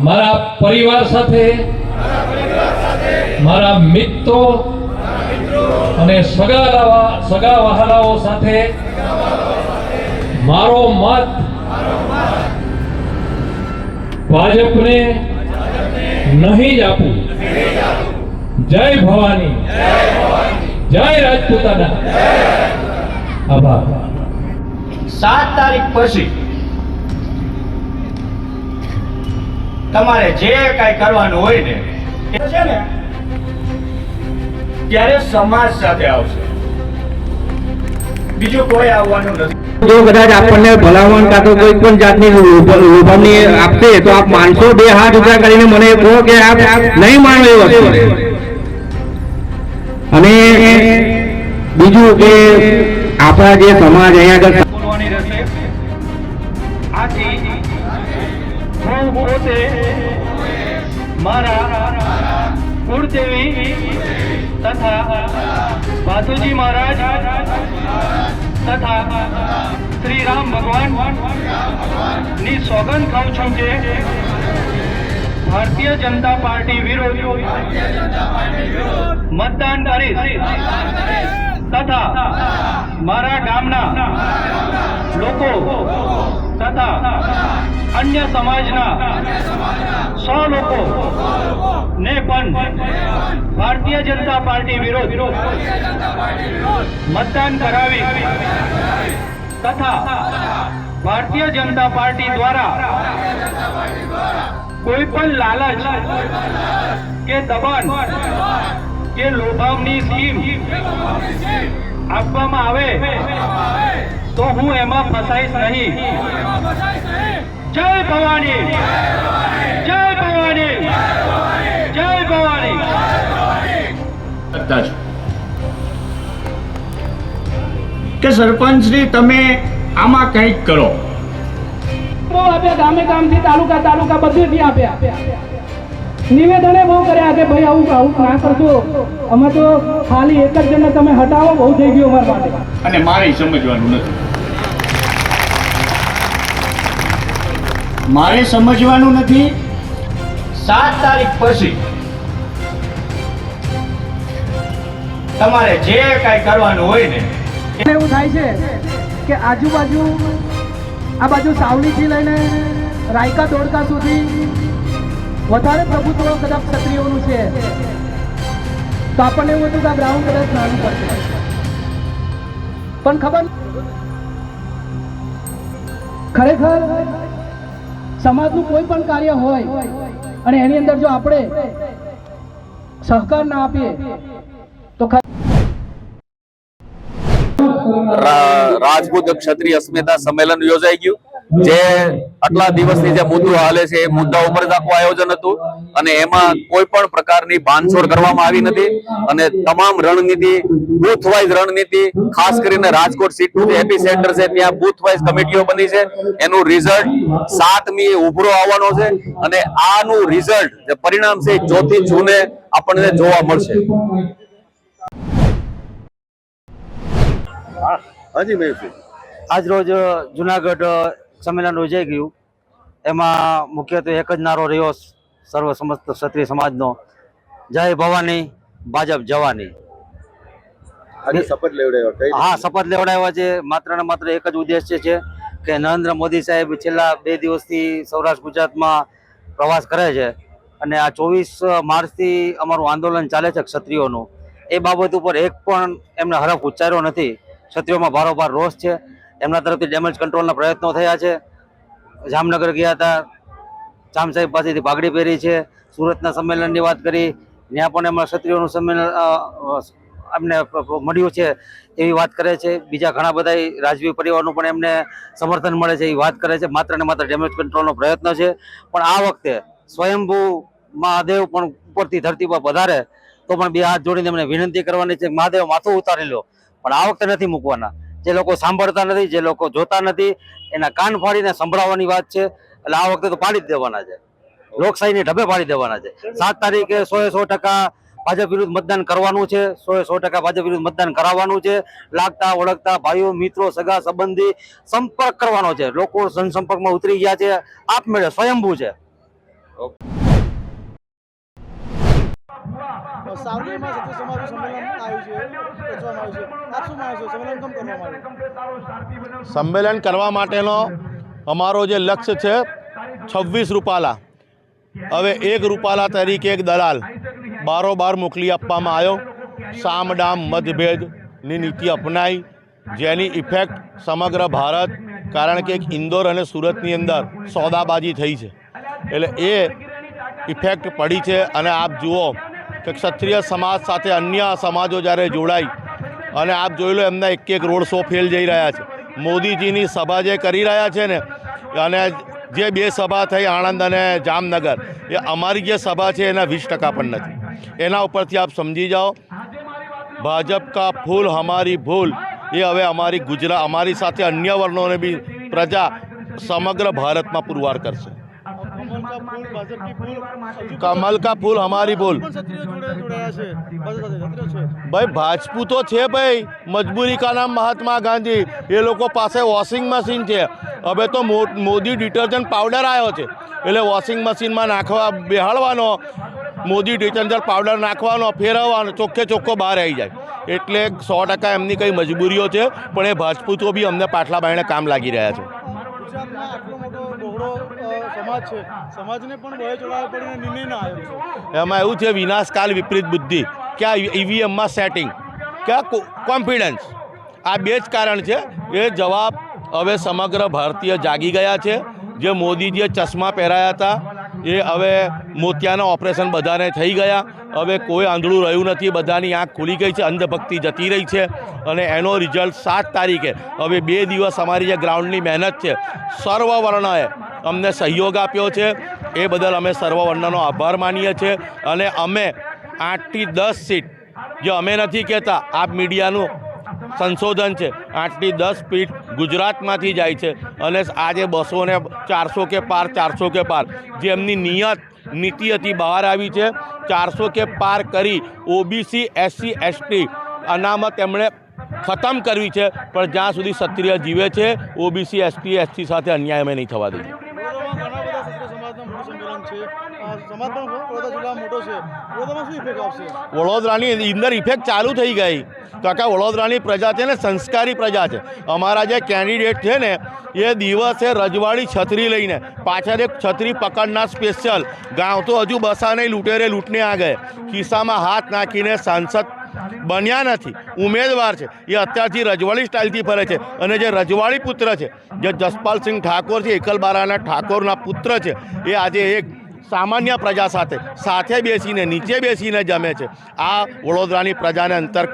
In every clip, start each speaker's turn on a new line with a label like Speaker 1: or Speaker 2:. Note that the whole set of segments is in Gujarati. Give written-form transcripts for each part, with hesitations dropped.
Speaker 1: મારા પરિવાર સાથે, મારા મિત્રો અને સગા વહાલાઓ સાથે મારો મત ભાજપને નહીં જ આપું। જય ભવાની, જય રાજપૂતાના। આભાર।
Speaker 2: 7 તારીખ પછી તમારે જે કાંઈ કરવાનું હોય ને એ છે ને ત્યારે સમાજ સાથે આવશે, બીજું કોઈ આવવાનું નથી।
Speaker 3: જો કદાચ આપણને ભલામણ કાં તો કોઈ પણ જાતની લોભામણી આપશે તો આપ માનશો? 2 હાથ ઊંચા કરીને મને કહો કે આપ નહીં માનો એ વસ્તુ। અને બીજું કે આપણા જે સમાજ અહીંયા આગળ
Speaker 2: બોલવાની રહેશે। આથી હું પોતે મારા કુળદેવી તથા ભાતુજી મહારાજ તથા શ્રી રામ ભગવાન ની સોગંદ ખાઉં છું કે ભારતીય જનતા પાર્ટી વિરુદ્ધ મતદાન કરીશ તથા મારા ગામના લોકો તથા અન્ય સમાજના 100 લોકો ને પણ ભારતીય જનતા પાર્ટી વિરુદ્ધ મતદાન કરાવી તથા ભારતીય જનતા પાર્ટી દ્વારા કોઈ પણ લાલચ કે દબાણ કે લોભામણી સ્કીમ આપવામાં આવે તો હું એમાં ફસાઈશ નહીં। જય ભવાની, જય ભવાની, જય ભવાની। કે સરપંચ શ્રી તમે આમાં કંઈક કરો।
Speaker 4: બહુ આપ્યા, ગામે ગામથી તાલુકા બધેથી આપ્યા। નિવેદને બહુ કર્યા કે ભાઈ આવું ના કરશો, અમે તો ખાલી એક જ જણને તમે હટાવો, બહુ થઈ ગયું અમારા માટે।
Speaker 2: અને મારે સમજવાનું નથી, મારે સમજવાનું નથી। 7 તારીખ પછી તમારે જે કાંઈ કરવાનું હોય ને
Speaker 4: એવું થાય છે કે આજુબાજુ આ બાજુ સાવલીથી લઈને રાયકા દોડકા સુધી વધારે પ્રભુત્વ કદાચ ક્ષત્રિયોનું છે, તો આપણને એવું હતું કે આ ગ્રાઉન્ડ કદાચ નાનું પડશે, પણ ખરેખર સમાજનું કોઈ પણ કાર્ય હોય અને એની અંદર જો આપણે સહકાર ના આપીએ તો
Speaker 5: રાજપૂત ક્ષત્રિય અસ્મિતા સંમેલન યોજાઈ ગયું, જે આટલા દિવસની જે મુદ્દો હાલે છે એ મુદ્દા ઉપર જ આખું આયોજન હતું અને એમાં કોઈ પણ પ્રકારની બાંધછોડ કરવામાં આવી નથી અને તમામ રણનીતિ, બૂથ વાઇઝ રણનીતિ, ખાસ કરીને રાજકોટ સીટનું જે એપી સેન્ટર છે ત્યાં બૂથ વાઇઝ કમિટીઓ બની છે। એનું રિઝલ્ટ 7મી ઉભરો આવવાનો છે અને આનું રિઝલ્ટ જે પરિણામ છે 4મી જૂને આપણને જોવા મળશે।
Speaker 6: આજ રોજ જુનાગઢ સંમેલન યોજાઈ ગયું, એમાં મુખ્યત્વે એક જ નારો રહ્યો સર્વ સમસ્ત ક્ષત્રિય સમાજનો, જય ભવાની, ભાજપ જવાની।
Speaker 5: શપથ લેવડાવ્યા?
Speaker 6: હા, શપથ લેવડાવ્યા છે। માત્ર ને માત્ર એક જ ઉદ્દેશ્ય છે કે નરેન્દ્ર મોદી સાહેબ છેલ્લા 2 દિવસથી સૌરાષ્ટ્ર ગુજરાતમાં પ્રવાસ કરે છે અને આ 24 માર્ચથી અમારું આંદોલન ચાલે છે ક્ષત્રિયોનું, એ બાબત ઉપર એક પણ એમને હરફ ઉચ્ચાર્યો નથી। ક્ષત્રિયોમાં ભારોભાર રોષ છે, એમના તરફથી ડેમેજ કંટ્રોલના પ્રયત્નો થયા છે। જામનગર ગયા હતા, જામ સાહેબ પાસેથી પાઘડી પહેરી છે, સુરતના સંમેલનની વાત કરી, ત્યાં પણ એમાં ક્ષત્રિયોનું સંમેલન એમને મળ્યું છે એવી વાત કરે છે। બીજા ઘણા બધા રાજવી પરિવારનું પણ એમને સમર્થન મળે છે એવી વાત કરે છે। માત્ર ને માત્ર ડેમેજ કંટ્રોલનો પ્રયત્ન છે, પણ આ વખતે સ્વયંભૂ મહાદેવ પણ ઉપરથી ધરતી પર પધારે તો પણ 2 હાથ જોડીને એમને વિનંતી કરવાની છે, મહાદેવ માથું ઉતારી લો, પણ આ વખતે નથી મૂકવાના। જે લોકો સાંભળતા નથી, જે લોકો જોતા નથી, એના કાન ફાડીને સંભળાવવાની વાત છે, એટલે આ વખતે તો પાડી જ દેવાના છે, લોકશાહીની ઢબે પાડી દેવાના છે। 7 તારીખે 100% ભાજપ વિરુદ્ધ મતદાન કરવાનું છે, 100% ભાજપ વિરુદ્ધ મતદાન કરાવવાનું છે। લાગતા ઓળખતા ભાઈઓ, મિત્રો, સગા સંબંધી સંપર્ક કરવાનો છે। લોકો જનસંપર્કમાં ઉતરી ગયા છે, આપમેળે સ્વયંભૂ છે।
Speaker 7: સાવલીમાં સત્ય સમાજનું સંમેલન આવ્યું છે યોજવામાં આવ્યું છે, આપ શું માનો છો સંમેલન કેમ કરવામાં આવ્યું?
Speaker 8: સંમેલન કરવા માટેનો અમારો જે લક્ષ્ય છે 26 રૂપાલા, હવે 1 રૂપાલા તરીકે એક દલાલ બારોબાર મોકલી આપવામાં આવ્યો. સામ ડામ મતભેદની નીતિ અપનાવી, જેની ઇફેક્ટ સમગ્ર ભારત, કારણ કે એક ઇન્દોર અને સુરતની અંદર સોદાબાજી થઈ છે, એટલે એ ઇફેક્ટ પડી છે. અને આપ જુઓ કે ક્ષત્રિય સમાજ સાથે અન્ય સમાજો જ્યારે જોડાઈ અને આપ જોઈ લો એમના એક રોડ શો ફેલ જઈ રહ્યા છે. મોદીજીની સભા જે કરી રહ્યા છે ને, અને જે 2 સભા થઈ આણંદ અને જામનગર, એ અમારી જે સભા છે એના 20% પણ નથી. એના ઉપરથી આપ સમજી જાઓ, ભાજપ કા ફૂલ હમારી ભૂલ એ હવે અમારી ગુજરાત, અમારી સાથે અન્ય વર્ણોને બી પ્રજા સમગ્ર ભારતમાં પુરવાર કરશે. કમલ કા ફૂલ હમારી ભૂલ. ભાઈ ભાજપૂતો છે ભાઈ, મજબૂરી કા નામ મહાત્મા ગાંધી. એ લોકો પાસે વોશિંગ મશીન છે. હવે તો મોદી ડિટર્જન્ટ પાવડર આવ્યો છે, એટલે વોશિંગ મશીનમાં નાખવા બેહાડવાનો, મોદી ડિટર્જન્ટ પાવડર નાખવાનો, ફેરવવાનો, ચોખ્ખે ચોખ્ખો બહાર આવી જાય. એટલે 100% એમની કંઈ મજબૂરીઓ છે, પણ એ ભાજપૂતો બી અમને પાટલા બાયણે કામ લાગી રહ્યા છે.
Speaker 7: ગુજરાતમાં આટલો મોટો બહોળો સમાજ છે, સમાજને પણ ભય ચડાવવા પડીને નિર્ણય ના આવ્યો છે.
Speaker 8: એમાં એવું છે, વિનાશકાલ વિપરીત બુદ્ધિ, ક્યાં ઈવીએમમાં સેટિંગ, ક્યાં કોન્ફિડન્સ, આ 2 જ કારણ છે. એ જવાબ હવે સમગ્ર ભારતીય જાગી ગયા છે. જે મોદીજીએ ચશ્મા પહેરાયા હતા એ હવે મોતિયાના ઓપરેશન બધાને થઈ ગયા. હવે કોઈ આંધળું રહ્યું નથી, બધાની આંખ ખુલી ગઈ છે, અંધભક્તિ જતી રહી છે. અને એનો રિઝલ્ટ 7 તારીખે, હવે 2 દિવસ અમારી જે ગ્રાઉન્ડની મહેનત છે, સર્વ વર્ણએ અમને સહયોગ આપ્યો છે. એ બદલ અમે સર્વ વર્ણનો આભાર માનીએ છીએ. અને અમે 8 થી 10 સીટ, જે અમે નથી કહેતા, આપ મીડિયાનું સંશોધન છે, 8 થી 10 સીટ ગુજરાતમાંથી જાય છે. અને આજે 200 ને 400 કે પાર, 400 કે પાર જે એમની નીતિ હતી બહાર આવી છે. 400 કે પાર કરી ઓબીસી, એસસી, એસટી અનામત એમણે ખતમ કરવી છે. પણ જ્યાં સુધી ક્ષત્રિય જીવે છે, ઓબીસી, એસટી, એસસી સાથે અન્યાય અમે નહીં થવા દઈએ.
Speaker 7: ઘણા બધા ક્ષત્રિય સમાજના મોટું સંમેલન છે, સમાજ પણ વડોદરા જિલ્લામાં મોટો છે. વડોદરામાં શું ઇફેક્ટ આવશે?
Speaker 8: વડોદરાની અંદર ઇફેક્ટ ચાલુ થઈ ગઈ. કાકા વડોદરાની પ્રજા છે ને સંસ્કારી પ્રજા છે. અમારા જે કેન્ડિડેટ છે ને, એ દિવસે રજવાડી છત્રી લઈને પાછળ એક છત્રી પકડનાર સ્પેશિયલ, ગાંવ તો હજુ બસા નહીં, લૂંટેરે લૂંટને આ ગયે, ખિસ્સામાં હાથ નાખીને સાંસદ બન્યા નથી, ઉમેદવાર છે. એ અત્યારથી રજવાડી સ્ટાઇલથી ફરે છે. અને જે રજવાડી પુત્ર છે, જે જસપાલસિંહ ઠાકોર છે, એકલબારાના ઠાકોરના પુત્ર છે, એ આજે એક સામાન્ય પ્રજા સાથે બેસીને, નીચે બેસીને જમે છે. આ વડોદરાની પ્રજાને અંતર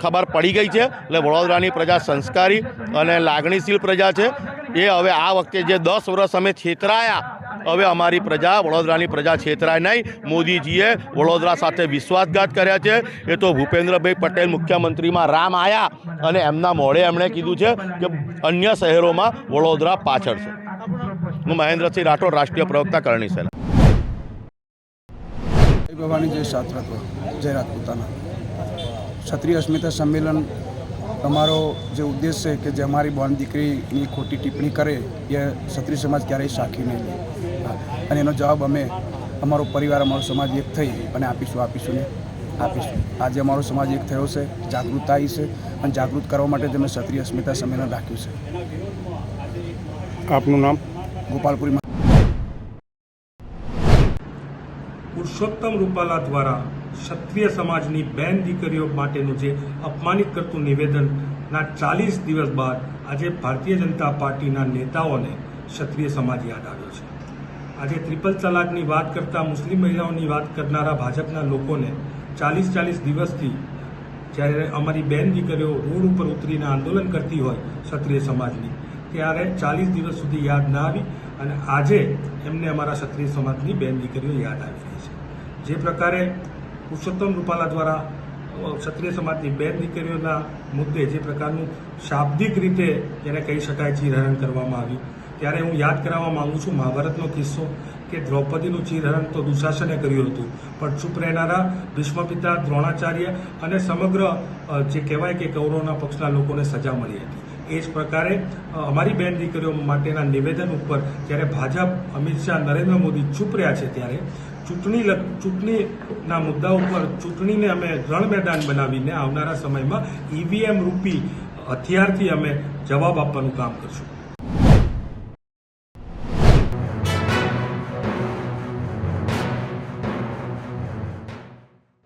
Speaker 8: ખબર પડી ગઈ છે. એટલે વડોદરાની પ્રજા સંસ્કારી અને લાગણીશીલ પ્રજા છે. એ હવે આ વખતે જે 10 વર્ષ અમે છેતરાયા, હવે અમારી પ્રજા, વડોદરાની પ્રજા છેતરાય નહીં. મોદીજીએ વડોદરા સાથે વિશ્વાસઘાત કર્યા છે. એ તો ભૂપેન્દ્રભાઈ પટેલ મુખ્યમંત્રીમાં રામ આવ્યા અને એમના મોઢે એમણે કીધું છે કે અન્ય શહેરોમાં વડોદરા પાછળ છે. હું મહેન્દ્રસિંહ રાઠોડ, રાષ્ટ્રીય પ્રવક્તા, કરણી સેના.
Speaker 9: ભવાની જય શાસ્ત્રત્વ, જય રાજપૂતાના. ક્ષત્રિય અસ્મિતા સંમેલન અમારો જે ઉદ્દેશ છે કે જે અમારી બોન દીકરીની ખોટી ટિપ્પણી કરે એ ક્ષત્રિય સમાજ ક્યારેય સાખી નહીં લે. અને એનો જવાબ અમે અમારો પરિવાર, અમારો સમાજ એક થઈ અને આપીશું. આજે અમારો સમાજ એક થયો છે, જાગૃતતા આવી છે, અને જાગૃત કરવા માટે જ અમે ક્ષત્રિય અસ્મિતા સંમેલન રાખ્યું છે.
Speaker 2: આપનું નામ?
Speaker 9: ગોપાલપુરી.
Speaker 10: પુરુષોત્તમ રૂપાલા દ્વારા ક્ષત્રિય સમાજની બેન દીકરીઓ માટેનું જે અપમાનિત કરતું નિવેદનના 40 દિવસ બાદ આજે ભારતીય જનતા પાર્ટીના નેતાઓને ક્ષત્રિય સમાજ યાદ આવ્યો છે. આજે ટ્રિપલ તલાકની વાત કરતા, મુસ્લિમ મહિલાઓની વાત કરનારા ભાજપના લોકોને 40 દિવસથી જ્યારે અમારી બેન દીકરીઓ રોડ ઉપર ઉતરીને આંદોલન કરતી હોય ક્ષત્રિય સમાજની, ત્યારે 40 દિવસ સુધી યાદ ના આવી. અને આજે એમને અમારા ક્ષત્રિય સમાજની બેન દીકરીઓ યાદ આવી રહી છે. જે પ્રકારે પુરુષોત્તમ રૂપાલા દ્વારા ક્ષત્રિય સમાજની બેન દીકરીઓના મુદ્દે જે પ્રકારનું શાબ્દિક રીતે જેને કહી શકાય ચીરહરણ કરવામાં આવ્યું, ત્યારે હું યાદ કરાવવા માંગુ છું મહાભારતનો કિસ્સો કે દ્રૌપદીનું ચીરહરણ તો દુશાસને કર્યું હતું, પણ ચૂપ રહેનારા ભીષ્મપિતા, દ્રોણાચાર્ય અને સમગ્ર જે કહેવાય કે કૌરવના પક્ષના લોકોને સજા મળી હતી. એ જ પ્રકારે અમારી બેન દીકરીઓ માટેના નિવેદન ઉપર જ્યારે ભાજપ, અમિત શાહ, નરેન્દ્ર મોદી ચૂપ રહ્યા છે, ત્યારે ચૂંટણીના મુદ્દા ઉપર ચૂંટણીને અમે રણ મેદાન બનાવીને આવનારા સમયમાં ઈવીએમ રૂપી હથિયારથી અમે જવાબ આપવાનું કામ કરશું.